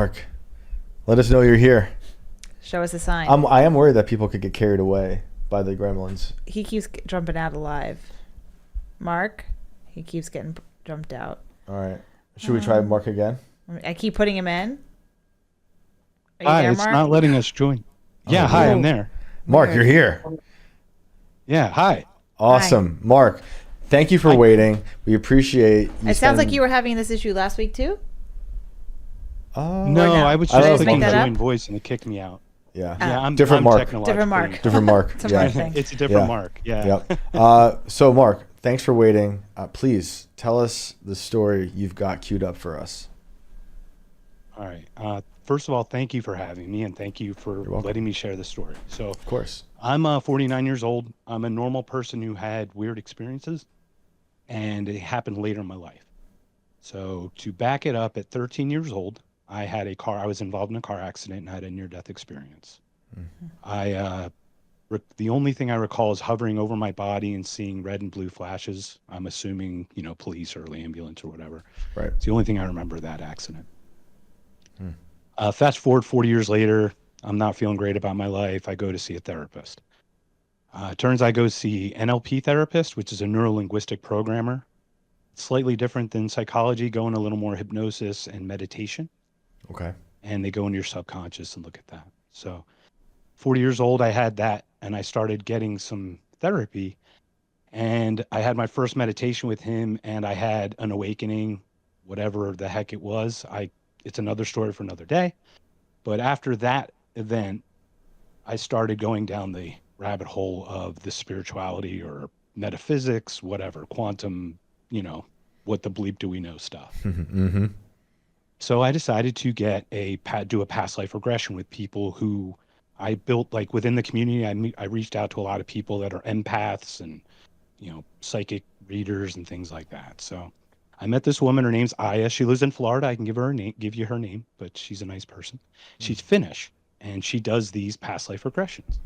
Mark, let us know you're here. Show us a sign. I am worried that people could get carried away by the gremlins. He keeps jumping out alive. Mark, he keeps getting jumped out. All right. Should we try Mark again? I keep putting him in. Are you Hi, there, it's Mark? not letting us join. Yeah, hi, I'm there. Mark, you're here. Yeah, hi. Awesome. Mark, thank you for waiting. We appreciate you. It sounds like you were having this issue last week too. No, I was I just just clicking make that join up? voice and it kicked me out. Yeah. Yeah, I'm Different I'm Mark. technologically- Different Mark. Different Mark. It's a yeah. Mark thing. It's a different Yeah. Mark. Yeah. Yep. So, Mark, thanks for waiting. Please tell us the story you've got queued up for us. All right. First of all, thank you for having me and thank you for welcome. letting me share the story. So, Of course. I'm 49 years old. I'm a normal person who had weird experiences, and it happened later in my life. So, to back it up, at 13 years old, I was involved in a car accident and had a near-death experience. The only thing I recall is hovering over my body and seeing red and blue flashes. I'm assuming, police or ambulance or whatever. Right. It's the only thing I remember of that accident. Fast forward 40 years later, I'm not feeling great about my life. I go to see a therapist. Turns I go see NLP therapist, which is a neuro-linguistic programmer. It's slightly different than psychology, going a little more hypnosis and meditation. Okay. And they go into your subconscious and look at that. So 40 years old, I had that, and I started getting some therapy. And I had my first meditation with him, and I had an awakening, whatever the heck it was. It's another story for another day. But after that event, I started going down the rabbit hole of the spirituality or metaphysics, whatever, quantum, what the bleep do we know stuff. Mm-hmm. So I decided to do a past life regression with people who I built, like within the community. I reached out to a lot of people that are empaths and, psychic readers and things like that. So I met this woman. Her name's Ayala. She lives in Florida. I can give you her name, but she's a nice person. She's Finnish, and she does these past life regressions.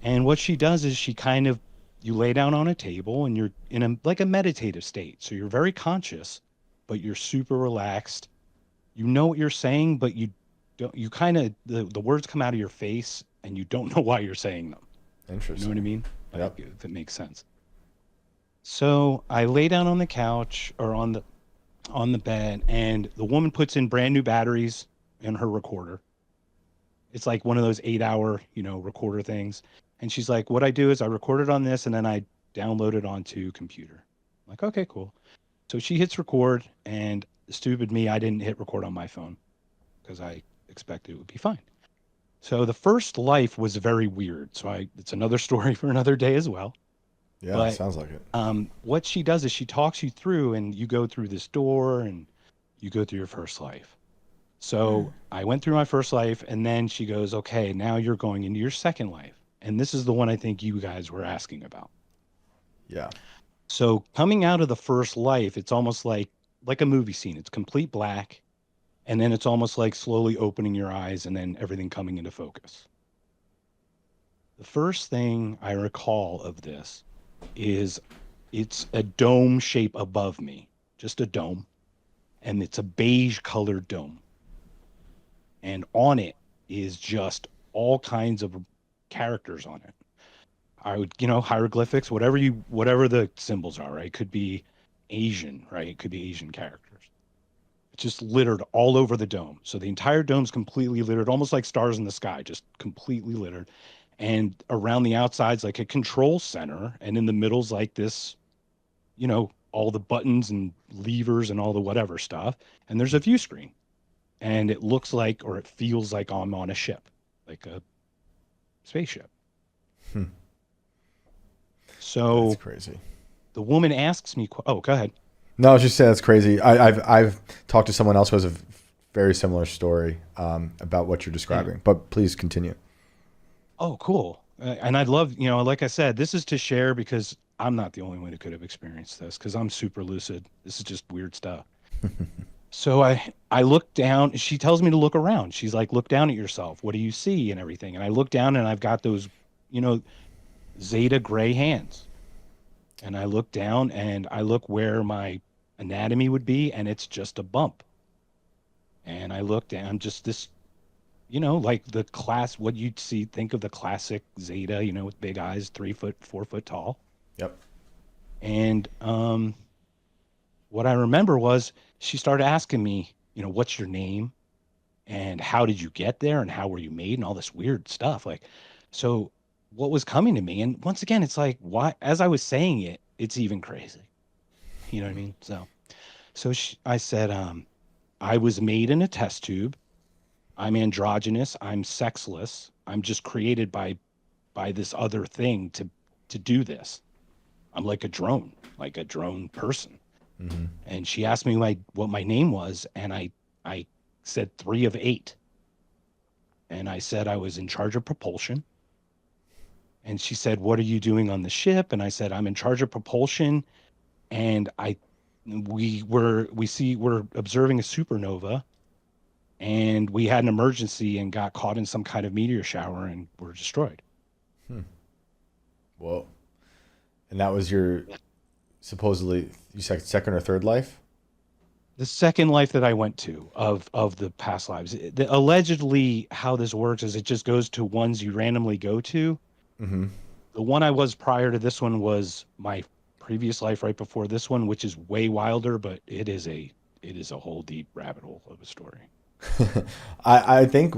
And what she does is you lay down on a table and you're in a meditative state. So you're very conscious, but you're super relaxed. You know what you're saying, but you don't, the words come out of your face and you don't know why you're saying them. Interesting. You know what I mean? Yep. If it makes sense. So I lay down on the couch or on the bed, and the woman puts in brand new batteries in her recorder. It's like one of those 8-hour, recorder things. And she's like, what I do is I record it on this and then I download it onto computer. I'm like, okay, cool. So she hits record, and stupid me, I didn't hit record on my phone because I expected it would be fine. So the first life was very weird. So it's another story for another day as well. Yeah, But, sounds like it. what she does is she talks you through, and you go through this door and you go through your first life. So I went through my first life, and then she goes, okay, now you're going into your second life. And this is the one I think you guys were asking about. Yeah. So coming out of the first life, it's almost like a movie scene. It's complete black. And then it's almost like slowly opening your eyes and then everything coming into focus. The first thing I recall of this is it's a dome shape above me, just a dome. And it's a beige colored dome. And on it is just all kinds of characters on it. I would, hieroglyphics, whatever the symbols are, right? It could be Asian, right? It could be Asian characters. It's just littered all over the dome. So the entire dome's completely littered, almost like stars in the sky, just completely littered. And around the outside's like a control center. And in the middle's like this, all the buttons and levers and all the whatever stuff. And there's a view screen. And it looks like, or it feels like I'm on a ship, like a spaceship. So That's crazy. the woman asks me, go ahead. No, I was just saying that's crazy. I've talked to someone else who has a very similar story about what you're describing, but please continue. Oh, cool. And I'd love, like I said, this is to share because I'm not the only one who could have experienced this because I'm super lucid. This is just weird stuff. So I look down. She tells me to look around. She's like, look down at yourself. What do you see and everything? And I look down and I've got those, Zeta gray hands. And I look down and I look where my anatomy would be, and it's just a bump. And I looked, and I'm just this, like the class, what you'd see, think of the classic Zeta, with big eyes, 3 foot, 4 foot tall. Yep. And what I remember was she started asking me, what's your name and how did you get there and how were you made and all this weird stuff. Like, so what was coming to me? And once again, it's like, why, as I was saying it, it's even crazy. You know what I mean? So I said, I was made in a test tube. I'm androgynous. I'm sexless. I'm just created by this other thing to do this. I'm like a drone person. Mm-hmm. And she asked me what my name was, and I said 3 of 8. And I said I was in charge of propulsion. And she said, "What are you doing on the ship?" And I said, "I'm in charge of propulsion, and we're observing a supernova, and we had an emergency and got caught in some kind of meteor shower and were destroyed." Whoa. And that was your supposedly, you said second or third life? The second life that I went to of the past lives. Allegedly, how this works is it just goes to ones you randomly go to. Mm-hmm. The one I was prior to this one was my previous life right before this one, which is way wilder, but it is a whole deep rabbit hole of a story. I think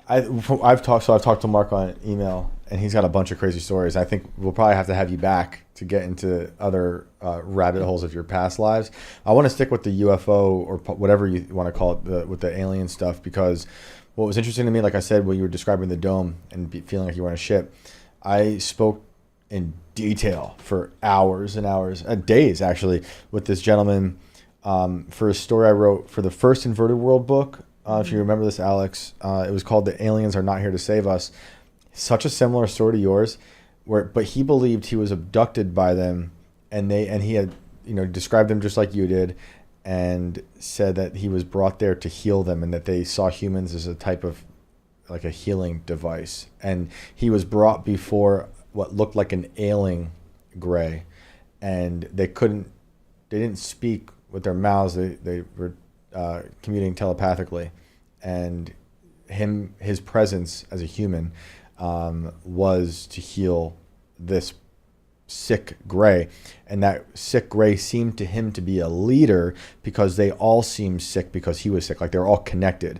I've talked to Mark on email, and he's got a bunch of crazy stories. I think we'll probably have to have you back to get into other rabbit holes of your past lives. I want to stick with the UFO or whatever you want to call it, with the alien stuff, because what was interesting to me, like I said, when you were describing the dome and feeling like you were on a ship, I spoke in detail for hours and hours, days actually, with this gentleman for a story I wrote for the first Inverted World book. If you remember this, Alex, it was called "The Aliens Are Not Here to Save Us." Such a similar story to yours, but he believed he was abducted by them, and he had described them just like you did, and said that he was brought there to heal them, and that they saw humans as a type of like a healing device, and he was brought before what looked like an ailing gray, and they didn't speak with their mouths. They were communicating telepathically, and his presence as a human was to heal this sick gray, and that sick gray seemed to him to be a leader because they all seemed sick because he was sick, like they're all connected,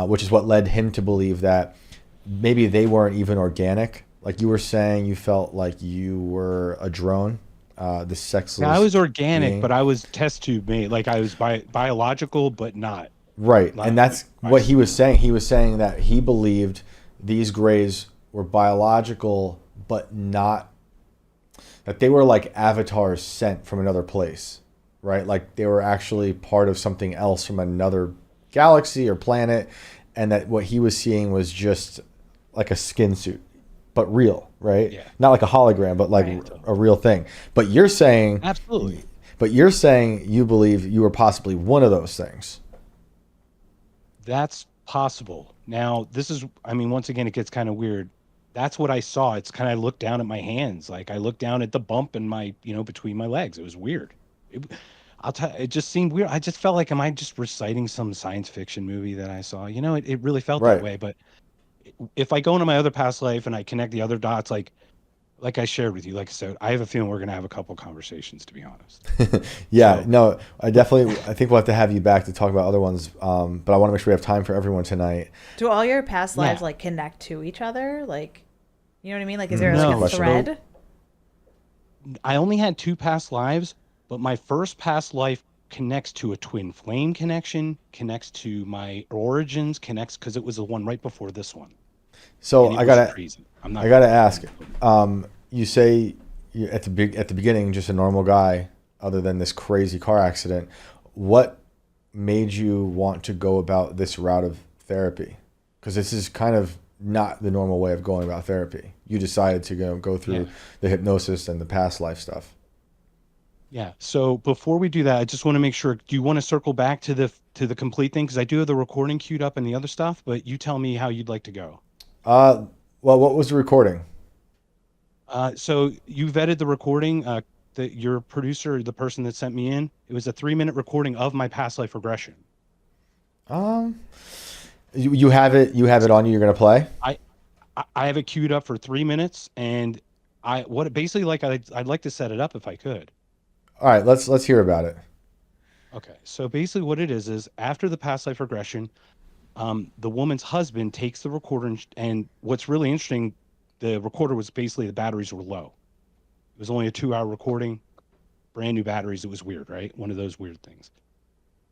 which is what led him to believe that maybe they weren't even organic. Like you were saying, you felt like you were a drone, the sexless. Yeah, I was organic, being. but I was test tube made. Like I was biological, but not. Right, and that's what he was saying. He was saying that he believed these grays were biological, but not, that they were like avatars sent from another place, right? Like they were actually part of something else from another galaxy or planet, and that what he was seeing was just like a skin suit, but real, right? Yeah. Not like a hologram, but like a real thing. But you're saying absolutely. But you're saying you believe you were possibly one of those things. That's possible. Now, this is, once again, it gets kind of weird. That's what I saw. It's kind of, I looked down at my hands. Like I looked down at the bump in my, between my legs. It was weird. It just seemed weird. I just felt like, am I just reciting some science fiction movie that I saw? It really felt that way. But if I go into my other past life and I connect the other dots, like I shared with you, like I said, I have a feeling we're going to have a couple conversations, to be honest. Yeah, so, no, I think we'll have to have you back to talk about other ones. But I want to make sure we have time for everyone tonight. Do all your past lives like connect to each other? Like, you know what I mean? Like, is there like a thread? I only had 2 past lives, but my first past life connects to a twin flame connection, connects to my origins, connects because it was the one right before this one. So I gotta ask. You say you're at the beginning just a normal guy, other than this crazy car accident. What made you want to go about this route of therapy? Because this is kind of not the normal way of going about therapy. You decided to go through the hypnosis and the past life stuff. Yeah. So before we do that, I just want to make sure. Do you want to circle back to the complete thing? Because I do have the recording queued up and the other stuff, but you tell me how you'd like to go. Well, what was the recording? So you vetted the recording. Your producer, the person that sent me in, it was a 3-minute recording of my past life regression. Um, you have it. You have it on you. You're gonna play. I have it queued up for 3 minutes, and basically like I'd like to set it up if I could. All right. Let's hear about it. Okay, so basically what it is after the past life regression, the woman's husband takes the recorder, and what's really interesting, the recorder was basically the batteries were low. It was only a 2-hour recording, brand new batteries. It was weird, right? One of those weird things.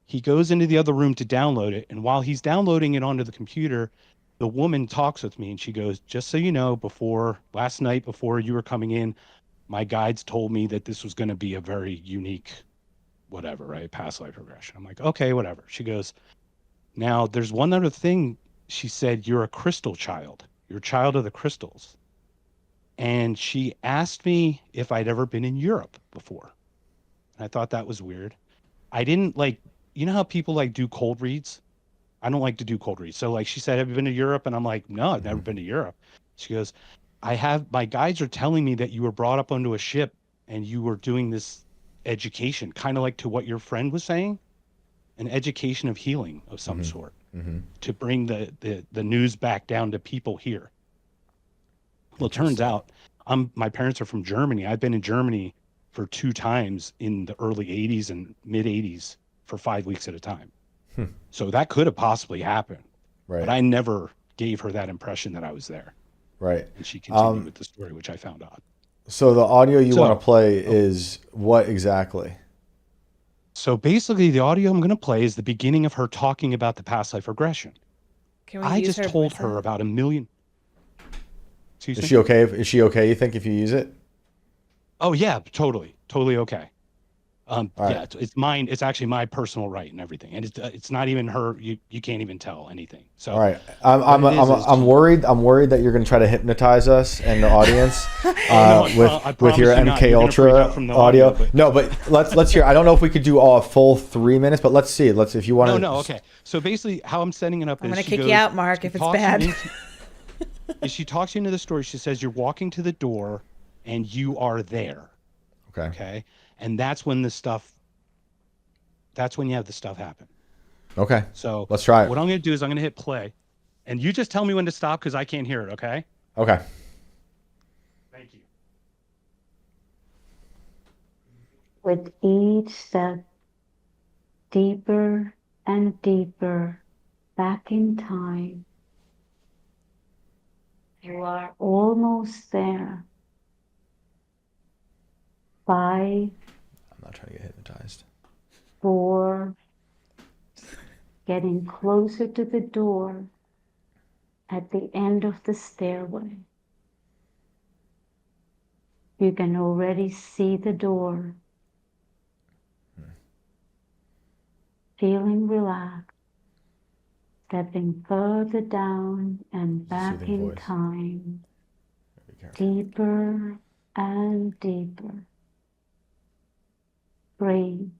He goes into the other room to download it, and while he's downloading it onto the computer, the woman talks with me, and she goes, "Just so you know, last night before you were coming in, my guides told me that this was going to be a very unique whatever, right? Past life regression." I'm like, "Okay, whatever." She goes, "Now there's one other thing." She said, "You're a crystal child. You're a child of the crystals." And she asked me if I'd ever been in Europe before. And I thought that was weird. I didn't you know how people do cold reads? I don't like to do cold reads. So she said, "Have you been to Europe?" And I'm like, "No, I've never been to Europe." She goes, my guides are telling me that you were brought up onto a ship and you were doing this education, kind of like to what your friend was saying, an education of healing of some sort, to bring the news back down to people here. Well, it turns out my parents are from Germany. I've been in Germany for 2 times in the early 80s and mid 80s for 5 weeks at a time. So that could have possibly happened. Right. But I never gave her that impression that I was there. Right. And she continued with the story, which I found odd. So the audio you want to play is what exactly? So basically the audio I'm going to play is the beginning of her talking about the past life regression. I just told her about a million. Excuse me? Is she okay? Is she okay, you think, if you use it? Oh yeah, totally okay. Right. Yeah, it's mine. It's actually my personal right and everything, and it's not even her. You can't even tell anything. So all right, I'm worried. I'm worried that you're going to try to hypnotize us and the audience with your MK Ultra audio. But let's hear. I don't know if we could do a full 3 minutes, but let's see. If you want to. No. Okay. So basically, how I'm setting it up I'm is going to kick you out, Mark, if it's bad. She talks you into the story. She says you're walking to the door, and you are there. Okay. And that's when you have the stuff happen. Okay. So let's try it. What I'm going to do is I'm going to hit play, and you just tell me when to stop because I can't hear it. Okay. Okay. Thank you. With each step deeper and deeper back in time, you are almost there. 5. I'm not trying to get hypnotized. 4. Getting closer to the door at the end of the stairway. You can already see the door. Feeling relaxed. Stepping further down and back in time. Deeper and deeper. Breathe.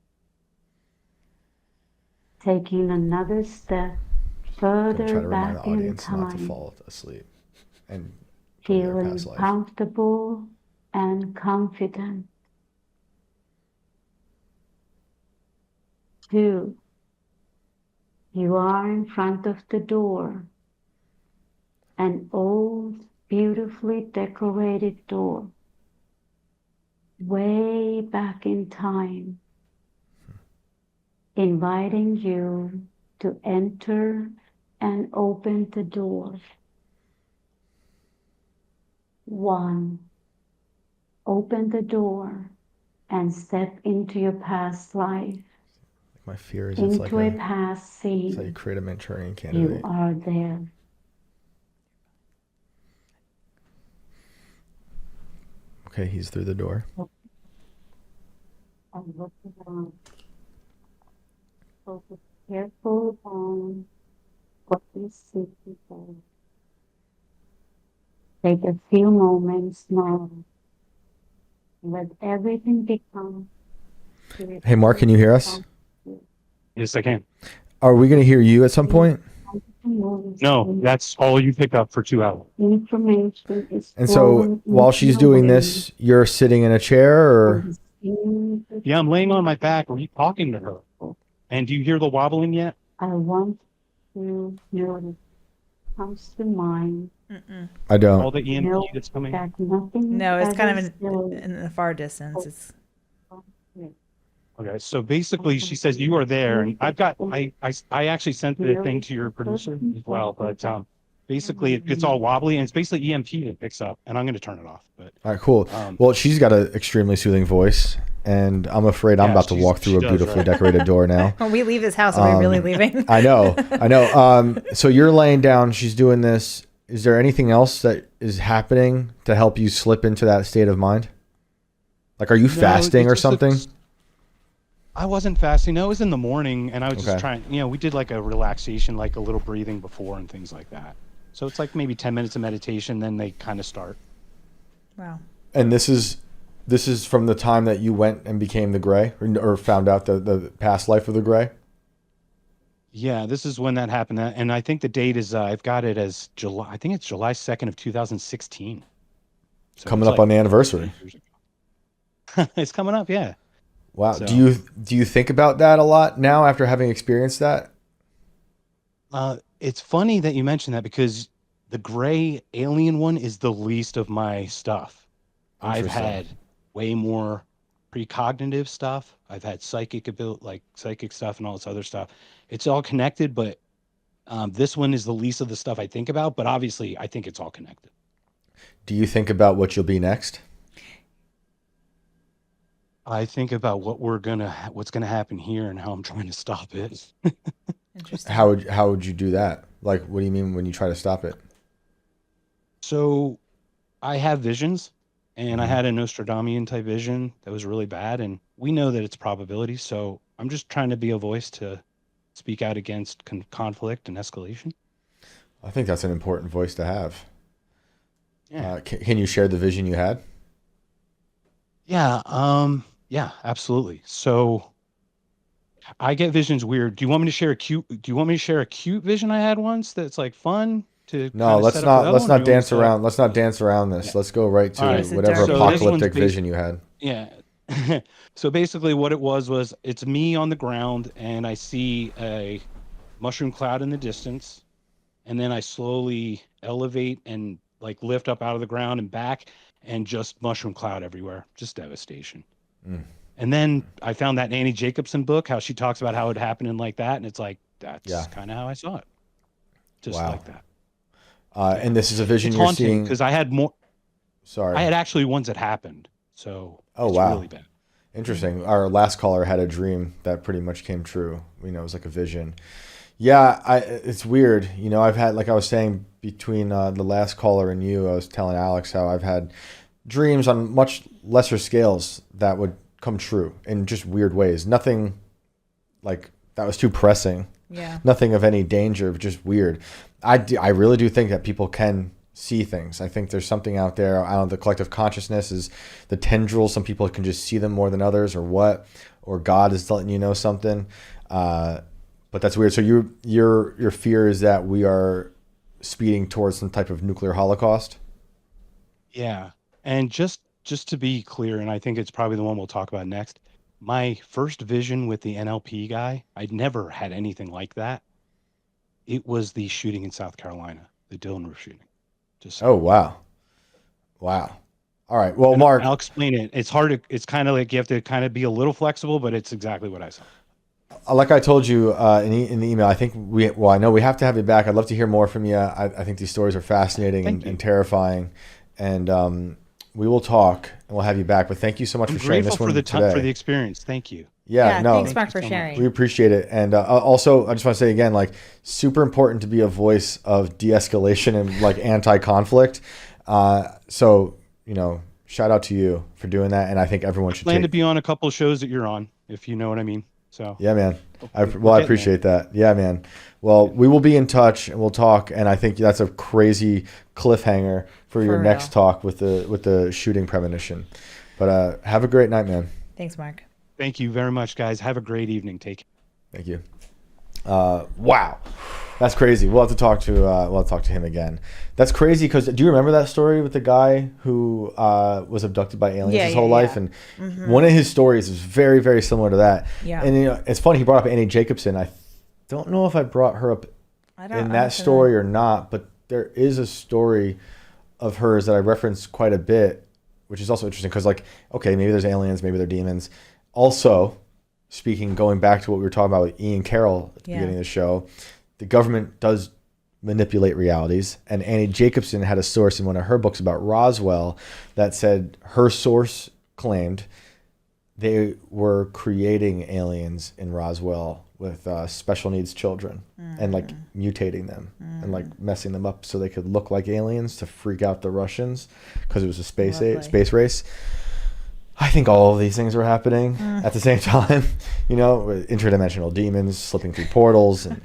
Taking another step further back in time. Not to fall asleep and feeling comfortable and confident. 2. You are in front of the door. An old, beautifully decorated door. Way back in time. Inviting you to enter and open the door. 1. Open the door and step into your past life. My fear is into a past scene. It's like you create a Manchurian candidate. You are there. Okay, he's through the door. And look around. Focus carefully on what you see before. Take a few moments now. Let everything become. Hey, Mark, can you hear us? Yes, I can. Are we going to hear you at some point? No, that's all you pick up for 2 hours. Information is. And so while she's doing this, you're sitting in a chair, or? Yeah, I'm laying on my back. Are you talking to her? And do you hear the wobbling yet? I want to know what comes to mind. I All don't. the EMP Know that's coming. that nothing No, it's kind ever of still in the far distance. It's Okay, so basically, she says you are there, and I've got I actually sent the thing to your producer as well, but basically it's all wobbly, and it's basically EMP that picks up, and I'm going to turn it off. But All right, cool. Um, Well, she's got an extremely soothing voice, and I'm afraid I'm Yeah, about to walk she through a does, beautifully right? decorated door now. when we leave this house, are we really leaving? I know, I know. So you're laying down, she's doing this. Is there anything else that is happening to help you slip into that state of mind? Like, are you no, fasting or it's just something? I wasn't fasting. No, it was in the morning, and I was Okay. just trying. We did like a relaxation, like a little breathing before and things like that. So it's like maybe 10 minutes of meditation, then they kind of start. Wow. And this is from the time that you went and became the Gray, or found out the past life of the Gray. Yeah, this is when that happened, and I think the date is I've got it as July. I think it's July 2nd of 2016. So Coming it's up like on the anniversary. 8 years ago. It's coming up, yeah. Wow. So- Do you think about that a lot now after having experienced that? It's funny that you mentioned that because the gray alien one is the least of my stuff. I've Interesting. had way more precognitive stuff. I've had psychic ability, like psychic stuff and all this other stuff. It's all connected, but this one is the least of the stuff I think about. But obviously, I think it's all connected. Do you think about what you'll be next? I think about what's gonna happen here and how I'm trying to stop it. Interesting. How would you do that? Like, what do you mean when you try to stop it? So I have visions, and I Mhm. had a Nostradamus type vision that was really bad, and we know that it's probability. So I'm just trying to be a voice to speak out against conflict and escalation. I think that's an important voice to have. Yeah. Can you share the vision you had? Yeah, absolutely. So I get visions weird. Do you want me to share a cute vision I had once that's like fun to No, kind of let's set up the not. other Let's one, or not do you want me dance to around. Let's not dance around this. Yeah. Let's go right to All right. It's a whatever dark So this one's apocalyptic basi- vision you had. Yeah. So basically what it was it's me on the ground, and I see a mushroom cloud in the distance, and then I slowly elevate and like lift up out of the ground and back, and just mushroom cloud everywhere, just devastation. Mm. And then I found that Annie Jacobson book, how she talks about how it happened and like that, and it's like that's Yeah. kind of how I saw it, just Wow. like that. And this is a vision It's you're haunting seeing. because I had more. Sorry. I had actually ones that happened, so Oh, it's wow. really bad. Interesting. Our last caller had a dream that pretty much came true. It was like a vision. Yeah, it's weird. I've had, like I was saying, between the last caller and you, I was telling Alex how I've had dreams on much lesser scales that would come true in just weird ways. Nothing like that was too pressing. Yeah. Nothing of any danger, just weird. I really do think that people can see things. I think there's something out there. I don't know, the collective consciousness is the tendrils. Some people can just see them more than others, or God is letting you know something. But that's weird. So your fear is that we are speeding towards some type of nuclear holocaust? Yeah, and just to be clear, and I think it's probably the one we'll talk about next. My first vision with the NLP guy, I'd never had anything like that. It was the shooting in South Carolina, the Dillon Roof shooting. Just Oh, wow. Wow. All right. Well, and Mark, I'll explain it. It's hard to. It's kind of like you have to kind of be a little flexible, but it's exactly what I saw. like I told you in the email, I think I know we have to have you back. I'd love to hear more from you. I think these stories are fascinating Thank you. and terrifying. And we will talk and we'll have you back. But thank you so much I'm for sharing grateful this one for the time today. for the experience. Thank you. Yeah, no, Thanks, Mark, you for so much. sharing. we appreciate it. And also, I just want to say again, like, super important to be a voice of de-escalation and like anti-conflict. So, shout out to you for doing that. And I think everyone should Plan to be on a couple of shows that you're on, if you know what I mean. So Yeah, man. I We're getting appreciate that. Yeah, man. Well, we will be in touch and we'll talk. And I think that's a crazy cliffhanger for your For next real. talk with the shooting premonition. But have a great night, man. Thanks, Mark. Thank you very much, guys. Have a great evening. Take care. Thank you. Wow, that's crazy. We'll have to talk to him again. That's crazy because do you remember that story with the guy who was abducted by aliens Yeah, his whole yeah, life? yeah. And one of his stories is very, very similar to that. Yeah. And it's funny he brought up Annie Jacobson. I don't know if I brought her up I don't in know that if I- story or not, but there is a story of hers that I reference quite a bit, which is also interesting because, like, okay, maybe there's aliens, maybe they're demons. Also, going back to what we were talking about with Ian Carroll at the beginning of the show, the government does manipulate realities. And Annie Jacobson had a source in one of her books about Roswell that said her source claimed they were creating aliens in Roswell with special needs children and like mutating them and like messing them up so they could look like aliens to freak out the Russians because it was a space race. I think all of these things were happening at the same time, you know, interdimensional demons slipping through portals and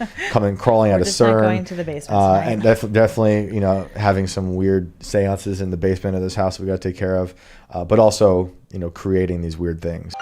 crawling out of Just not CERN. going to the basement tonight. And definitely, you know, having some weird seances in the basement of this house we got to take care of, but also, you know, creating these weird things.